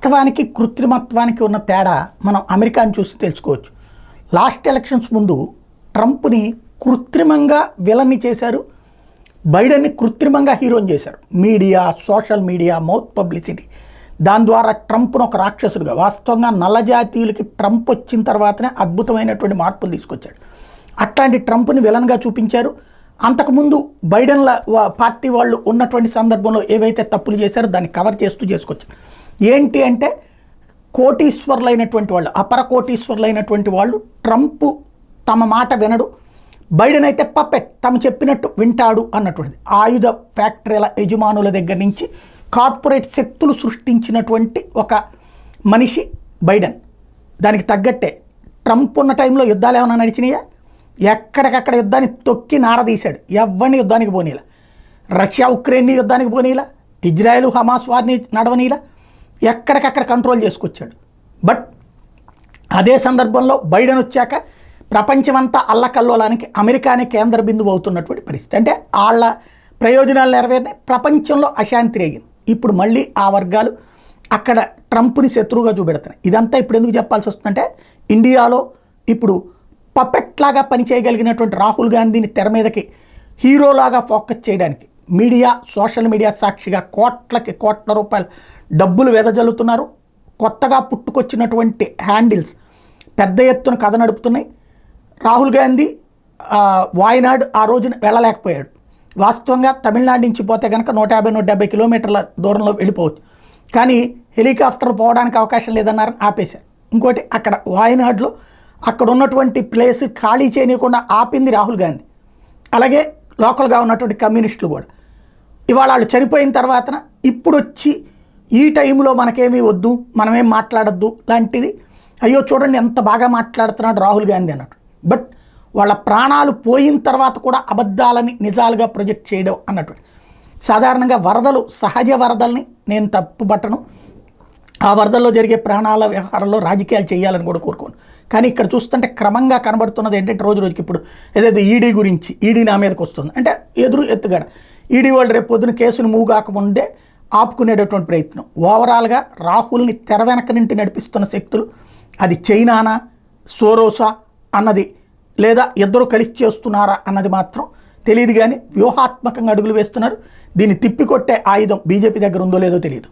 వాస్తవానికి కృత్రిమత్వానికి ఉన్న తేడా మనం అమెరికాని చూసి తెలుసుకోవచ్చు. లాస్ట్ ఎలక్షన్స్ ముందు ట్రంప్ని కృత్రిమంగా విలన్ని చేశారు, బైడెన్ని కృత్రిమంగా హీరోని చేశారు. Media, social media, mouth publicity, దాని ద్వారా ట్రంప్ను ఒక రాక్షసుడిగా, వాస్తవంగా నల్లజాతీయులకి ట్రంప్ వచ్చిన తర్వాతనే అద్భుతమైనటువంటి మార్పులు తీసుకొచ్చాడు. అట్లాంటి ట్రంప్ని విలన్గా చూపించారు. అంతకుముందు బైడెన్ల పార్టీ వాళ్ళు ఉన్నటువంటి సందర్భంలో ఏవైతే తప్పులు చేశారో దాన్ని కవర్ చేస్తూ చేసుకొచ్చారు. ఏంటి అంటే కోటీశ్వర్లైనటువంటి వాళ్ళు, అపర కోటీశ్వర్లైనటువంటి వాళ్ళు ట్రంప్ తమ మాట వినడు, బైడెన్ అయితే పప్పెట్ తమ చెప్పినట్టు వింటాడు అన్నటువంటిది. ఆయుధ ఫ్యాక్టరీల యజమానుల దగ్గర నుంచి కార్పొరేట్ శక్తులు సృష్టించినటువంటి ఒక మనిషి బైడెన్. దానికి తగ్గట్టే ట్రంప్ ఉన్న టైంలో యుద్ధాలు ఏమైనా నడిచినాయా? ఎక్కడికక్కడ యుద్ధాన్ని తొక్కి నారదీశాడు. ఎవరిని యుద్ధానికి పోనీలా. రష్యా ఉక్రెయిన్ని యుద్ధానికి పోనీలా, ఇజ్రాయెల్ హమాస్ వారిని నడవనీలా, ఎక్కడికక్కడ కంట్రోల్ చేసుకొచ్చాడు. బట్ అదే సందర్భంలో బైడెన్ వచ్చాక ప్రపంచమంతా అల్లకల్లోలానికి అమెరికానే కేంద్ర బిందువు అవుతున్నటువంటి పరిస్థితి. అంటే వాళ్ళ ప్రయోజనాలు నెరవేరినాయి, ప్రపంచంలో అశాంతి రేగింది. ఇప్పుడు మళ్ళీ ఆ వర్గాలు అక్కడ ట్రంప్ని శత్రువుగా చూపెడుతున్నాయి. ఇదంతా ఇప్పుడు ఎందుకు చెప్పాల్సి వస్తుందంటే, ఇండియాలో ఇప్పుడు పపెట్లాగా పనిచేయగలిగినటువంటి రాహుల్ గాంధీని తెర మీదకి హీరోలాగా ఫోకస్ చేయడానికి మీడియా, సోషల్ మీడియా సాక్షిగా కోట్లకి కోట్ల రూపాయలు డబ్బులు వెదజల్లుతున్నారు. కొత్తగా పుట్టుకొచ్చినటువంటి హ్యాండిల్స్ పెద్ద ఎత్తున కథ నడుపుతున్నాయి. రాహుల్ గాంధీ వాయనాడ్ ఆ రోజున వెళ్ళలేకపోయాడు. వాస్తవంగా తమిళనాడు నుంచి పోతే కనుక 150-170 కిలోమీటర్ల దూరంలో వెళ్ళిపోవచ్చు, కానీ హెలికాప్టర్ పోవడానికి అవకాశం లేదన్నారని ఆపేశారు. ఇంకోటి, అక్కడ వాయనాడ్లో అక్కడ ఉన్నటువంటి ప్లేస్ ఖాళీ చేయనీయకుండా ఆపింది రాహుల్ గాంధీ. అలాగే లోకల్గా ఉన్నటువంటి కమ్యూనిస్టులు కూడా ఇవాళ వాళ్ళు చనిపోయిన తర్వాత ఇప్పుడు వచ్చి ఈ టైంలో మనకేమీ వద్దు, మనమేం మాట్లాడద్దు లాంటిది, అయ్యో చూడండి ఎంత బాగా మాట్లాడుతున్నాడు రాహుల్ గాంధీ అన్నట్టు. బట్ వాళ్ళ ప్రాణాలు పోయిన తర్వాత కూడా అబద్ధాలని నిజాలుగా ప్రొజెక్ట్ చేయడం అన్నట్టు. సాధారణంగా వరదలు, సహజ వరదల్ని నేను తప్పుపట్టను, ఆ వరదల్లో జరిగే ప్రాణాల వ్యవహారంలో రాజకీయాలు చేయాలని కూడా కోరుకోను. కానీ ఇక్కడ చూస్తుంటే క్రమంగా కనబడుతున్నది ఏంటంటే, రోజు రోజుకి ఇప్పుడు ఏదైతే ఈడీ గురించి, ఈడీ నా మీదకి వస్తుంది అంటే ఎత్తుగడ, ఈడీ వాళ్ళు రేపు పొద్దున కేసును మూవ్ కాకముందే ఆపుకునేటటువంటి ప్రయత్నం. ఓవరాల్గా రాహుల్ని తెర వెనక నుండి నడిపిస్తున్న శక్తులు, అది చైనానా, సోరోసా అన్నది, లేదా ఇద్దరు కలిసి చేస్తున్నారా అన్నది మాత్రం తెలియదు. కానీ వ్యూహాత్మకంగా అడుగులు వేస్తున్నారు. దీన్ని తిప్పికొట్టే ఆయుధం బీజేపీ దగ్గర ఉందో లేదో తెలియదు.